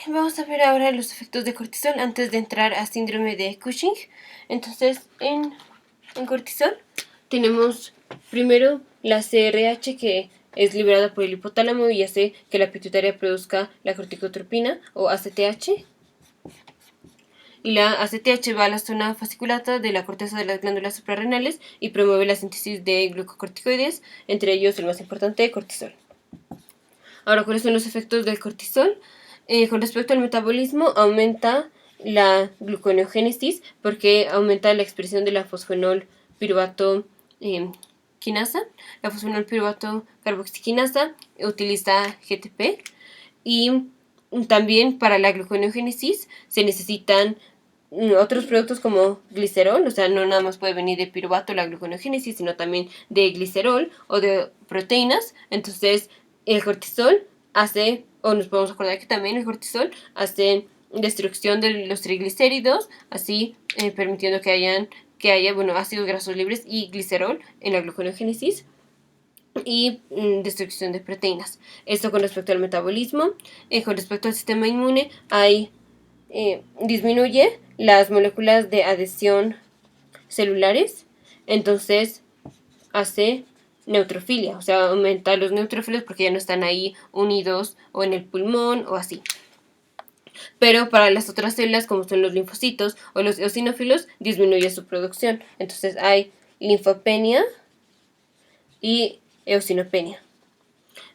vamos a ver ahora los efectos de cortisol antes de entrar a síndrome de Cushing. Entonces, en cortisol tenemos primero la CRH, que es liberada por el hipotálamo y hace que la pituitaria produzca la corticotropina o ACTH. Y la ACTH va a la zona fasciculata de la corteza de las glándulas suprarrenales y promueve la síntesis de glucocorticoides, entre ellos el más importante, cortisol. Ahora, ¿cuáles son los efectos del cortisol? Con respecto al metabolismo, aumenta la gluconeogénesis porque aumenta la expresión de la fosfenol piruvato quinasa. La fosfenol piruvato carboxiquinasa utiliza GTP y también para la gluconeogénesis se necesitan otros productos como glicerol, o sea, no nada más puede venir de piruvato la gluconeogénesis, sino también de glicerol o de proteínas. Entonces, el cortisol hace, o nos podemos acordar que también el cortisol hace destrucción de los triglicéridos, así permitiendo que haya ácidos grasos libres y glicerol en la gluconeogénesis y destrucción de proteínas. Esto con respecto al metabolismo. Con respecto al sistema inmune, disminuye las moléculas de adhesión celulares, entonces hace neutrofilia, o sea, aumenta los neutrófilos porque ya no están ahí unidos o en el pulmón o así. Pero para las otras células, como son los linfocitos o los eosinófilos, disminuye su producción. Entonces hay linfopenia y eosinopenia.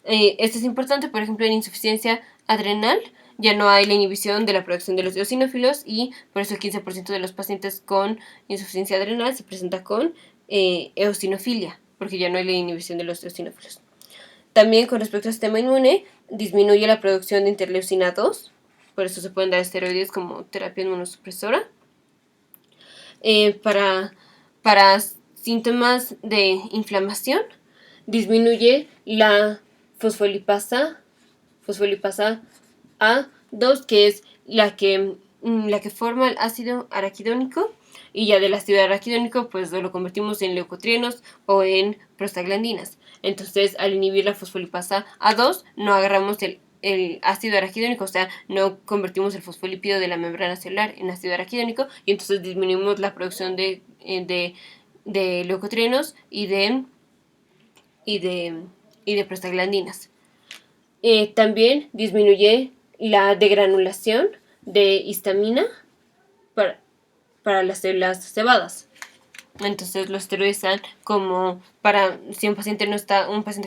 Esto es importante, por ejemplo, en insuficiencia adrenal ya no hay la inhibición de la producción de los eosinófilos y por eso el 15% de los pacientes con insuficiencia adrenal se presenta con eosinofilia, porque ya no hay la inhibición de los eosinófilos. También con respecto al sistema inmune, disminuye la producción de interleucina 2, por eso se pueden dar esteroides como terapia inmunosupresora. Para síntomas de inflamación, disminuye la fosfolipasa A2, que es la que forma el ácido araquidónico, y ya del ácido araquidónico pues lo convertimos en leucotrienos o en prostaglandinas. Entonces, al inhibir la fosfolipasa A2, no agarramos el ácido araquidónico, o sea, no convertimos el fosfolípido de la membrana celular en ácido araquidónico, y entonces disminuimos la producción de leucotrienos y de prostaglandinas. También disminuye la degranulación de histamina para las células cebadas. Entonces los esteroides están como para, si un paciente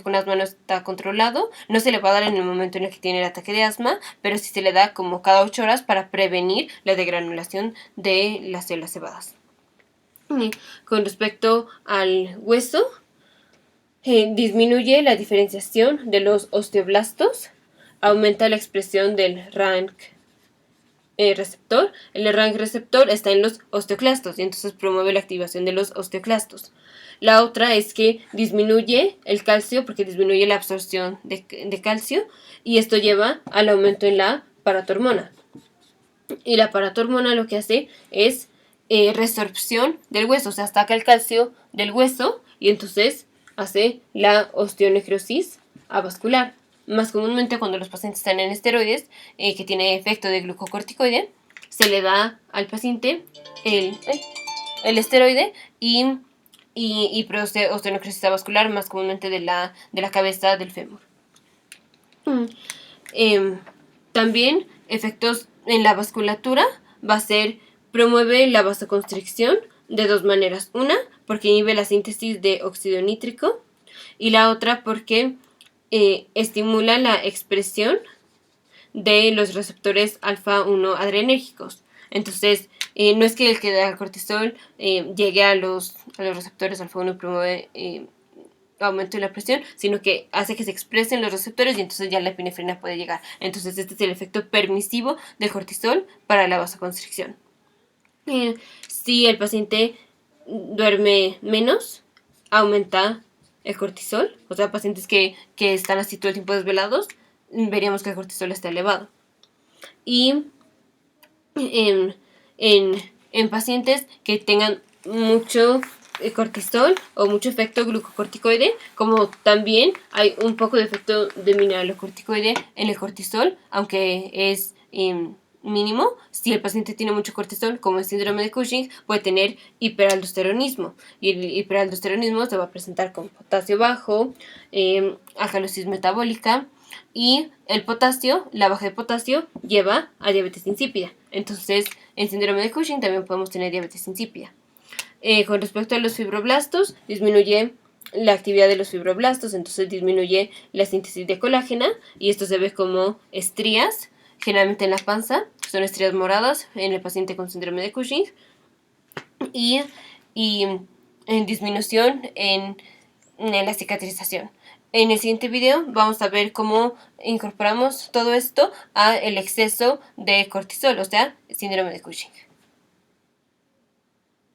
con asma no está controlado, no se le va a dar en el momento en el que tiene el ataque de asma, pero sí se le da como cada 8 horas para prevenir la degranulación de las células cebadas. Con respecto al hueso, disminuye la diferenciación de los osteoblastos, aumenta la expresión del RANK receptor. El RANK receptor está en los osteoclastos y entonces promueve la activación de los osteoclastos. La otra es que disminuye el calcio porque disminuye la absorción de calcio, y esto lleva al aumento en la paratormona. Y la paratormona lo que hace es resorpción del hueso, o sea, saca el calcio del hueso y entonces hace la osteonecrosis avascular. Más comúnmente cuando los pacientes están en esteroides, que tiene efecto de glucocorticoide, se le da al paciente el esteroide y produce osteonecrosis avascular, más comúnmente de la cabeza del fémur. También efectos en la vasculatura va a ser, promueve la vasoconstricción de dos maneras. Una, porque inhibe la síntesis de óxido nítrico, y la otra porque estimula la expresión de los receptores alfa-1 adrenérgicos. Entonces, no es que el que da cortisol llegue a los receptores alfa-1 y promueve aumento de la presión, sino que hace que se expresen los receptores y entonces ya la epinefrina puede llegar. Entonces, este es el efecto permisivo del cortisol para la vasoconstricción. Si el paciente duerme menos, aumenta el cortisol. O sea, pacientes que están así todo el tiempo desvelados, veríamos que el cortisol está elevado. Y en pacientes que tengan mucho cortisol o mucho efecto glucocorticoide, como también hay un poco de efecto de mineralocorticoide en el cortisol, aunque es mínimo. Si el paciente tiene mucho cortisol, como el síndrome de Cushing, puede tener hiperaldosteronismo. Y el hiperaldosteronismo se va a presentar con potasio bajo, acalosis metabólica, y el potasio, la baja de potasio, lleva a diabetes insípida. Entonces, en síndrome de Cushing también podemos tener diabetes insípida. Con respecto a los fibroblastos, disminuye la actividad de los fibroblastos, entonces disminuye la síntesis de colágena, y esto se ve como estrías, generalmente en la panza, son estrías moradas en el paciente con síndrome de Cushing, y en disminución en la cicatrización. En el siguiente video vamos a ver cómo incorporamos todo esto a el exceso de cortisol, o sea, síndrome de Cushing.